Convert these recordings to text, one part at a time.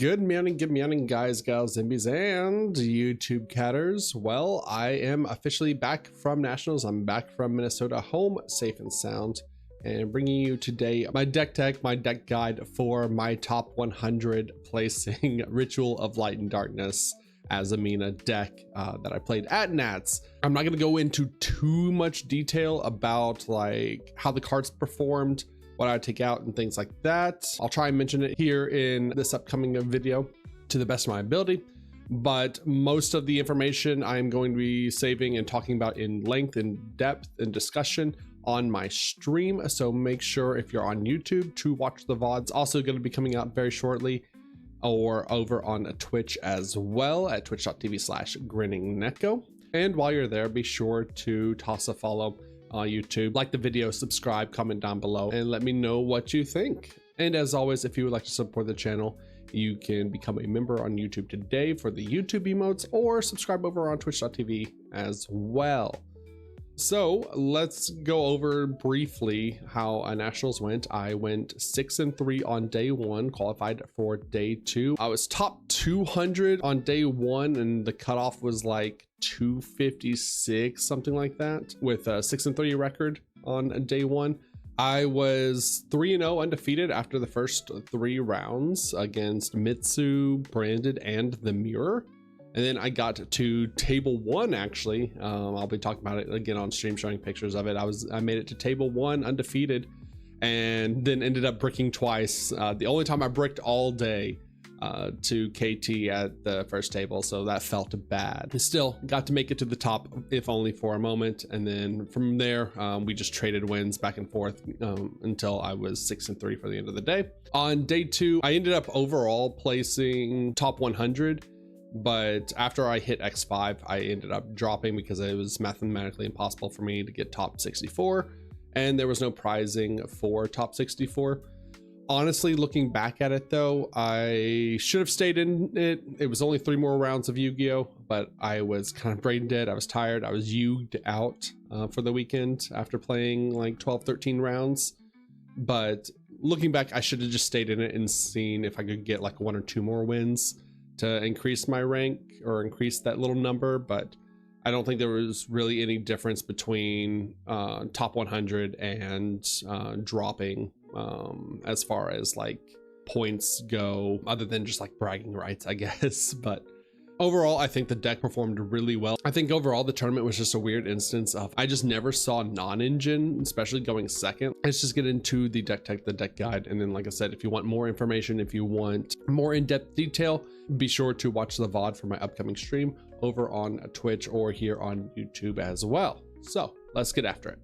Good morning, guys, gals, zombies, and YouTube catters. Well, I am officially back from Nationals. I'm back from Minnesota, home safe and sound, and bringing you today my deck guide for my top 100 placing Ritual of Light and Darkness Azamina deck that I played at Nats. I'm not going to go into too much detail about like how the cards performed, what I take out and things like that. I'll try and mention it here in this upcoming video to the best of my ability, but most of the information I'm going to be saving and talking about in length and depth and discussion on my stream. So make sure if you're on YouTube to watch the VOD. It's also going to be coming out very shortly or over on Twitch as well at twitch.tv/Grinning Neko. And while you're there, be sure to toss a follow on YouTube, like the video, subscribe, comment down below, and let me know what you think. And as always, if you would like to support the channel, you can become a member on YouTube today for the YouTube emotes, or subscribe over on twitch.tv as well. So let's go over briefly how Nationals went. I went 6-3 on day one, qualified for day two. I was top 200 on day one, and the cutoff was like 256, something like that, with a 6-3 record on day one. I was 3-0 undefeated after the first 3 rounds against Mitsu, Branded, and the Mirror. And then I got to table 1, actually. I'll be talking about it again on stream, showing pictures of it. I made it to table 1 undefeated, and then ended up bricking twice. The only time I bricked all day to KT at the first table, so that felt bad. Still got to make it to the top, if only for a moment, and then from there we just traded wins back and forth until I was 6-3 for the end of the day. On day 2, I ended up overall placing top 100, but after I hit X5, I ended up dropping because it was mathematically impossible for me to get top 64, and there was no prizing for top 64. Honestly, looking back at it though, I should have stayed in it. It was only 3 more rounds of Yu-Gi-Oh, but I was kind of brain dead. I was tired. I was Yugged out for the weekend after playing like 12-13 rounds. But looking back, I should have just stayed in it and seen if I could get like 1 or 2 more wins to increase my rank or increase that little number. But I don't think there was really any difference between top 100 and dropping as far as like points go, other than just like bragging rights, I guess. But overall, I think the deck performed really well. I think overall the tournament was just a weird instance of I just never saw non-engine, especially going second. Let's just get into the deck tech, the deck guide, and then like I said, if you want more information, if you want more in-depth detail, be sure to watch the VOD for my upcoming stream over on Twitch or here on YouTube as well. So let's get after it.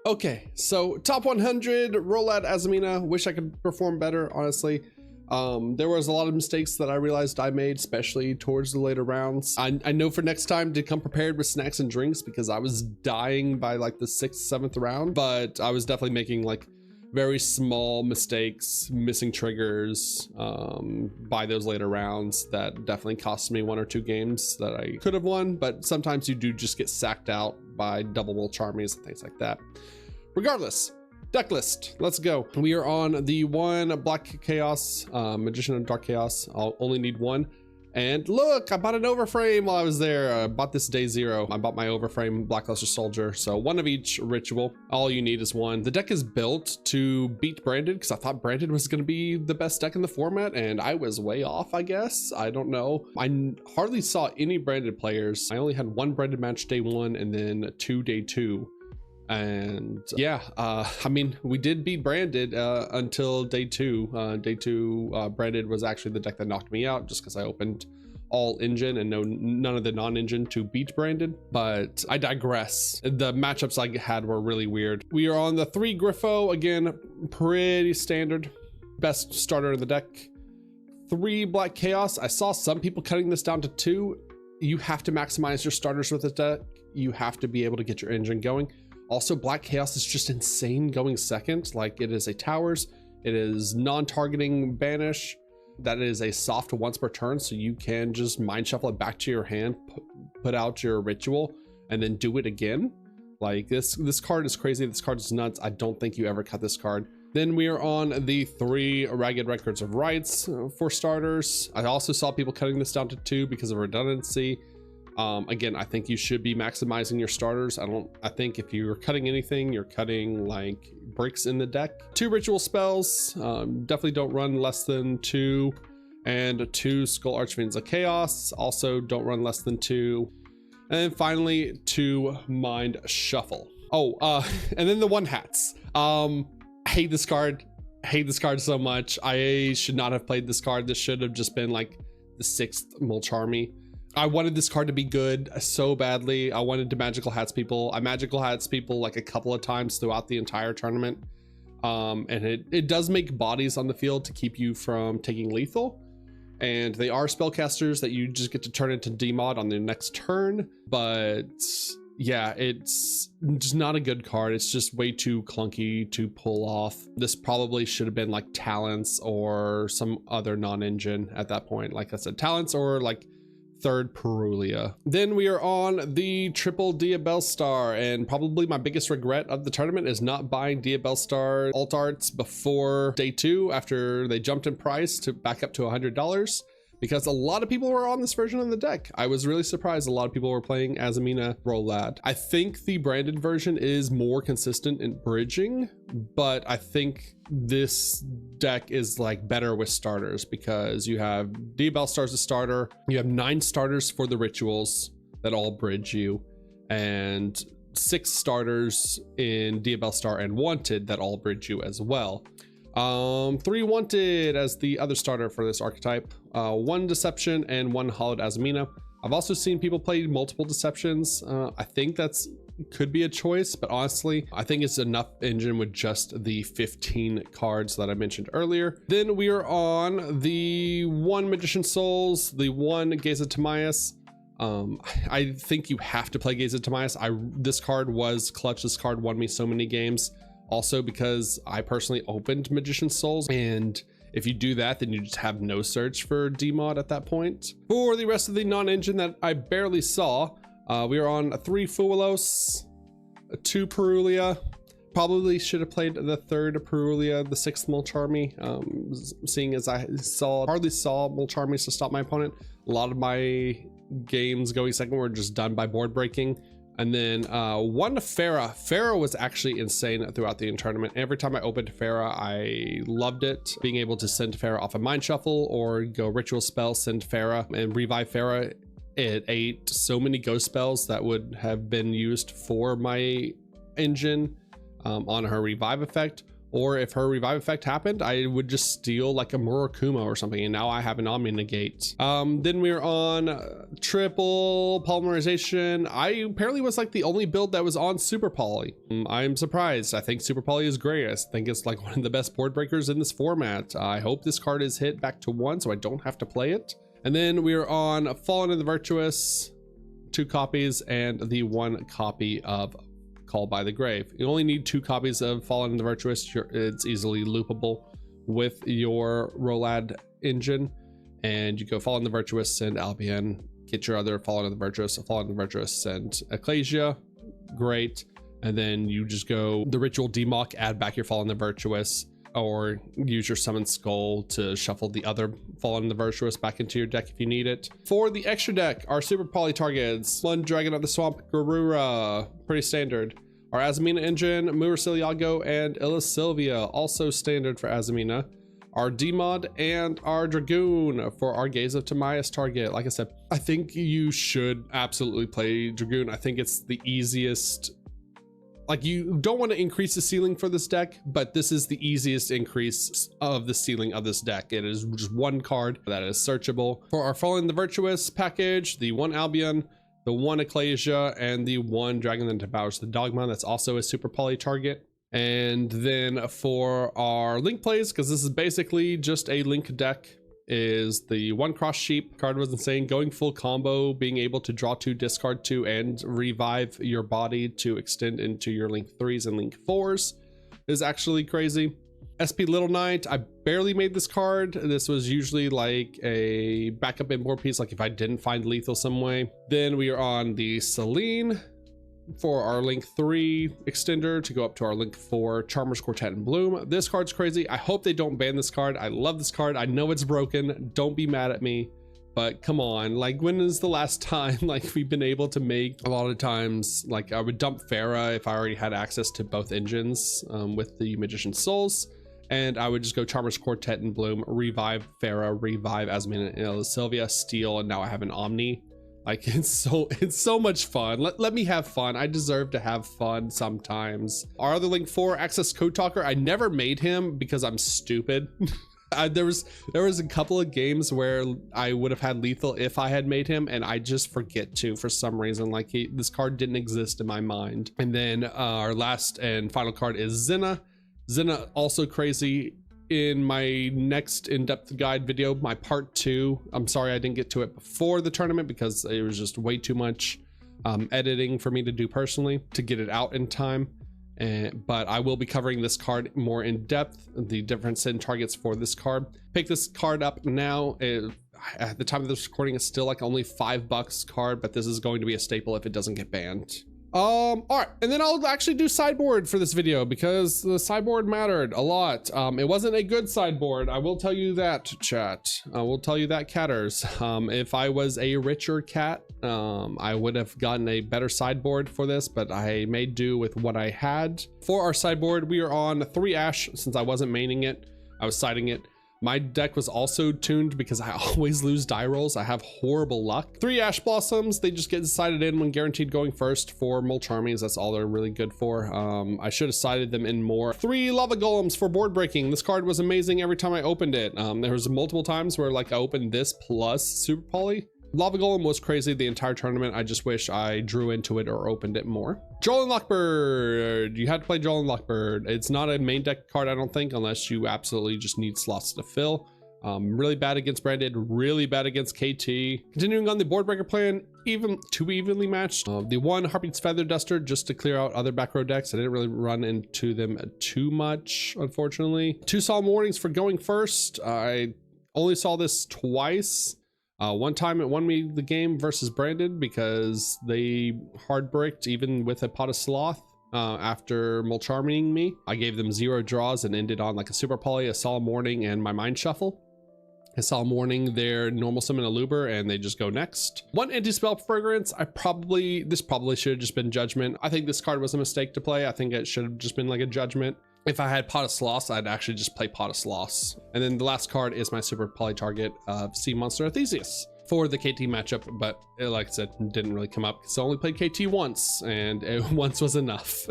Okay, so top 100 rollout Azamina. Wish I could perform better, honestly. There was a lot of mistakes that I realized I made, especially towards the later rounds. I know for next time to come prepared with snacks and drinks, because I was dying by like the 6th, 7th round, but I was definitely making like very small mistakes, missing triggers by those later rounds that definitely cost me 1 or 2 games that I could have won. But sometimes you do just get sacked out by double will charmies and things like that. Regardless, deck list, let's go. We are on the 1 Black Chaos, Magician of Dark Chaos. I'll only need 1. And look, I bought an overframe while I was there. I bought this day 0. I bought my overframe Blackluster Soldier. So 1 of each ritual. All you need is 1. The deck is built to beat Branded, because I thought Branded was going to be the best deck in the format, and I was way off, I guess. I don't know. I hardly saw any Branded players. I only had 1 Branded match day 1 and then 2 day 2. And yeah, I mean, we did beat Branded until day 2. Day 2, Branded was actually the deck that knocked me out, just because I opened all engine and none of the non-engine to beat Branded. But I digress. The matchups I had were really weird. We are on the 3 Griffo, again, pretty standard. Best starter in the deck. 3 Black Chaos. I saw some people cutting this down to 2. You have to maximize your starters with this deck. You have to be able to get your engine going. Also, Black Chaos is just insane going second. Like, it is a towers, it is non-targeting banish, that is a soft once per turn, so you can just mind shuffle it back to your hand, put out your ritual, and then do it again. Like, this card is crazy. This card is nuts. I don't think you ever cut this card. Then we are on the 3 Ragged Records of Rights for starters. I also saw people cutting this down to 2 because of redundancy. Again, I think you should be maximizing your starters. I think if you're cutting anything, you're cutting like bricks in the deck. 2 ritual spells, definitely don't run less than 2. And 2 Skull Archfiends of Chaos, also don't run less than 2. And then finally 2 Mind Shuffle. And then the 1 hats. Hate this card so much. I should not have played this card. This should have just been like the 6th Mulcharmy. I wanted this card to be good so badly. I wanted to magical hats people. I magical hats people like a couple of times throughout the entire tournament. And it does make bodies on the field to keep you from taking lethal. And they are spellcasters that you just get to turn into demod on their next turn. But yeah, it's just not a good card. It's just way too clunky to pull off. This probably should have been like Talents or some other non-engine at that point. Like I said, Talents or like 3rd Perulia. Then we are on the triple Diabellstar, and probably my biggest regret of the tournament is not buying Diabellstar alt arts before day 2 after they jumped in price to back up to $100, because a lot of people were on this version of the deck. I was really surprised a lot of people were playing Azamina Rolad. I think the branded version is more consistent in bridging, but I think this deck is like better with starters because you have Diabellstar as a starter, you have 9 starters for the rituals that all bridge you, and 6 starters in Diabellstar and Wanted that all bridge you as well. 3 Wanted as the other starter for this archetype, 1 Deception and 1 Hollowed Azamina. I've also seen people play multiple Deceptions. I think that's could be a choice, but honestly, I think it's enough engine with just the 15 cards that I mentioned earlier. Then we are on the 1 Magician Souls, the 1 Gaze of Timaeus. I think you have to play Gaze of Timaeus. This card was clutch. This card won me so many games. Also because I personally opened Magician Souls, and if you do that, then you just have no search for demod at that point. For the rest of the non-engine that I barely saw, we are on 3 Fuelos, 2 Perulia. Probably should have played the 3rd Perulia, the 6th Mulcharmy, seeing as I hardly saw Mulcharmies to stop my opponent. A lot of my games going second were just done by board breaking. And then 1 Farah. Farah was actually insane throughout the tournament. Every time I opened Farah, I loved it. Being able to send Farah off a Mind Shuffle or go Ritual Spell, send Farah and revive Farah. It ate so many ghost spells that would have been used for my engine on her revive effect. Or if her revive effect happened, I would just steal like a Murakuma or something, and now I have an Omni Negate. Then we're on triple polymerization. I apparently was like the only build that was on Super Poly. I'm surprised. I think Super Poly is great. I think it's like one of the best board breakers in this format. I hope this card is hit back to 1 so I don't have to play it. And then we're on Fallen and the Virtuous, 2 copies, and the 1 copy of Called by the Grave. You only need 2 copies of Fallen and the Virtuous. It's easily loopable with your Rolad engine, and you go Fallen and the Virtuous, send Albion, get your other Fallen and the Virtuous, send Ecclesia, great, and then you just go the Ritual Demock, add back your Fallen and the Virtuous, or use your Summon Skull to shuffle the other Fallen and the Virtuous back into your deck if you need it. For the extra deck, our Super Poly targets: 1 Dragon of the Swamp, Garura, pretty standard. Our Azamina engine, Muraciliago and Illa Sylvia, also standard for Azamina. Our Demod and our Dragoon for our Gaze of Timaeus target. Like I said, I think you should absolutely play Dragoon. I think it's the easiest. Like, you don't want to increase the ceiling for this deck, but this is the easiest increase of the ceiling of this deck. It is just 1 card that is searchable. For our Fallen the Virtuous package, the 1 Albion, the 1 Ecclesia, and the 1 Dragon that Devours the Dogma. That's also a Super Poly target. And then for our Link plays, because this is basically just a Link deck, is the 1 Cross Sheep. Card was insane. Going full combo, being able to draw 2, discard 2, and revive your body to extend into your Link 3s and Link 4s is actually crazy. SP Little Knight, I barely made this card. This was usually like a backup import piece, like if I didn't find lethal some way. Then we are on the Celine, for our Link 3 extender to go up to our Link 4 Charmers Quartet in Bloom. This card's crazy. I hope they don't ban this card. I love this card. I know it's broken. Don't be mad at me. But come on, like, when is the last time like we've been able to make? A lot of times, like, I would dump Farah if I already had access to both engines with the Magician's Souls, and I would just go Charmers Quartet in Bloom, revive Farah, revive Azamina and Sylvia, steal, and now I have an Omni. Like, it's so much fun. Let me have fun. I deserve to have fun sometimes. Our other Link 4 Access Code Talker, I never made him because I'm stupid. There was a couple of games where I would have had lethal if I had made him, and I just forget to for some reason. Like, this card didn't exist in my mind. And then our last and final card is Zinna. Zinna, also crazy. In my next in-depth guide video, my part 2, I'm sorry I didn't get to it before the tournament because it was just way too much editing for me to do personally to get it out in time. But I will be covering this card more in depth, the difference in targets for this card. Pick this card up now. At the time of this recording, it's still like only $5 card, but this is going to be a staple if it doesn't get banned. All right, and then I'll actually do sideboard for this video because the sideboard mattered a lot. It wasn't a good sideboard, I will tell you that, chat. I will tell you that, catters. If I was a richer cat, I would have gotten a better sideboard for this, but I made do with what I had. For our sideboard, we are on 3 Ash since I wasn't maining it. I was siding it. My deck was also tuned because I always lose die rolls. I have horrible luck. 3 Ash Blossoms, they just get sided in when guaranteed going first for Mulch Armies. That's all they're really good for. I should have sided them in more. 3 Lava Golems for board breaking. This card was amazing every time I opened it. There was multiple times where like I opened this plus Super Poly. Lava Golem was crazy the entire tournament. I just wish I drew into it or opened it more. Joel and Lockbird. You had to play Joel and Lockbird. It's not a main deck card, I don't think, unless you absolutely just need slots to fill. Really bad against Branded, really bad against KT. Continuing on the board breaker plan, too evenly matched. The 1 Harpy's Feather Duster just to clear out other back row decks. I didn't really run into them too much, unfortunately. 2 Solemn Warnings for going first. I only saw this twice. One time it won me the game versus Branded because they hard bricked even with a Pot of Sloth after mulch-arming me. I gave them 0 draws and ended on like a Super Poly, a Solemn Warning, and my Mind Shuffle. A Solemn Warning, their normal summon a Luber, and they just go next. 1 Anti-Spell Fragrance. This probably should have just been Judgment. I think this card was a mistake to play. I think it should have just been like a Judgment. If I had Pot of Sloths, I'd actually just play Pot of Sloths. And then the last card is my Super Poly target of Sea Monster Theseus for the KT matchup, but like I said, didn't really come up because I only played KT once, and once was enough.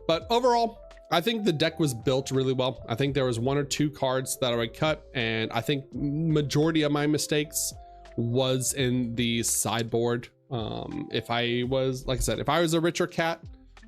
But overall, I think the deck was built really well. I think there was 1 or 2 cards that I would cut, and I think majority of my mistakes was in the sideboard. If I was, like I said, if I was a richer cat,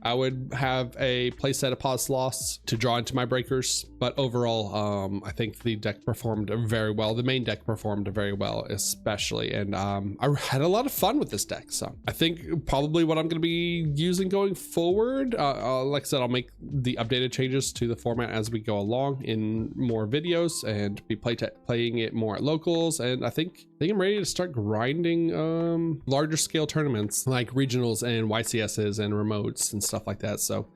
I would have a playset of Pot of Sloths to draw into my breakers, but overall, I think the deck performed very well. The main deck performed very well, especially, and I had a lot of fun with this deck. So I think probably what I'm going to be using going forward, like I said, I'll make the updated changes to the format as we go along in more videos and be playing it more at locals. And I think I'm ready to start grinding larger scale tournaments like regionals and YCSs and remotes and stuff like that. So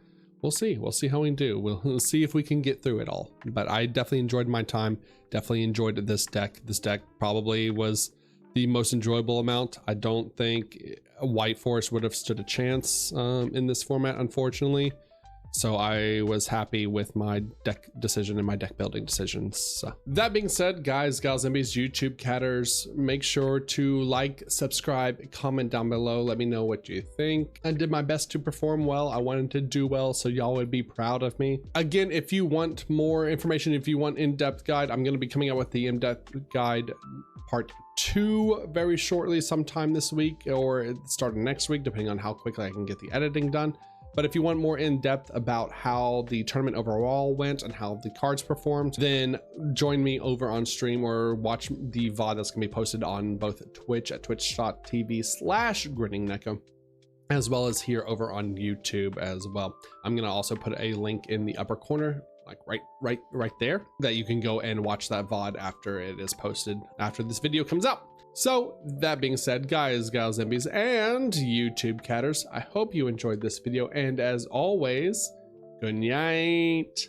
we'll see how we do. We'll see if we can get through it all. But I definitely enjoyed my time, definitely enjoyed this deck. This deck probably was the most enjoyable amount. I don't think White Forest would have stood a chance in this format, unfortunately. So I was happy with my deck decision and my deck building decisions. So that being said, guys, gals, zombies, YouTube catters, make sure to like, subscribe, comment down below. Let me know what you think. I did my best to perform well. I wanted to do well so y'all would be proud of me. Again, if you want more information, if you want in-depth guide, I'm going to be coming out with the in-depth guide part 2 very shortly, sometime this week or at the start of next week, depending on how quickly I can get the editing done. But if you want more in-depth about how the tournament overall went and how the cards performed, then join me over on stream or watch the VOD that's going to be posted on both Twitch at twitch.tv/Grinning Neko, as well as here over on YouTube as well. I'm going to also put a link in the upper corner like right there, that you can go and watch that VOD after it is posted, after this video comes out. So that being said, guys, gals, zombies, and YouTube catters, I hope you enjoyed this video, and as always, good night.